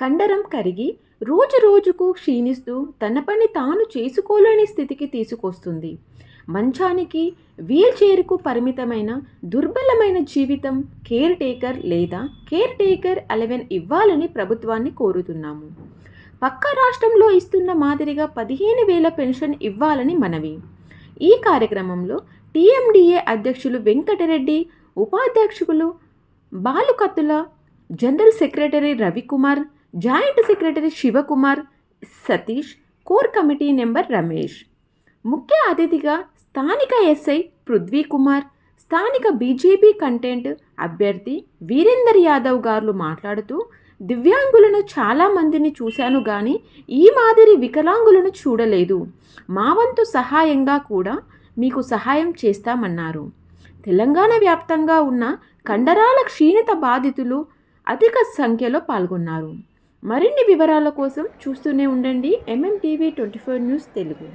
కండరం కరిగి రోజురోజుకు క్షీణిస్తూ తన పని తాను చేసుకోలేని స్థితికి తీసుకొస్తుంది. మంచానికి వీల్ చైర్కు పరిమితమైన దుర్బలమైన జీవితం కేర్ టేకర్ లేదా కేర్ టేకర్ 11 ఇవ్వాలని ప్రభుత్వాన్ని కోరుతున్నాము. పక్క రాష్ట్రంలో ఇస్తున్న మాదిరిగా 15,000 పెన్షన్ ఇవ్వాలని మనవి. ఈ కార్యక్రమంలో టీఎండిఏ అధ్యక్షులు వెంకటరెడ్డి, ఉపాధ్యక్షులు Balukattula, general secretary Ravikumar, joint secretary Sivakumar, Satish, core committee number Ramesh. ముఖ్య అతిథిగా స్థానిక ఎస్ఐ పృథ్వీకుమార్, స్థానిక బీజేపీ కంటెంట్ అభ్యర్థి వీరేందర్ యాదవ్ గారు మాట్లాడుతూ, దివ్యాంగులను చాలామందిని చూశాను కానీ ఈ మాదిరి వికలాంగులను చూడలేదు. మా వంతు సహాయంగా కూడా మీకు సహాయం చేస్తామన్నారు. తెలంగాణ వ్యాప్తంగా ఉన్న కండరాల క్షీణత బాధితులు అధిక సంఖ్యలో పాల్గొన్నారు. మరిన్ని వివరాల కోసం చూస్తూనే ఉండండి ఎంఎంటీవీ 24 న్యూస్ తెలుగు.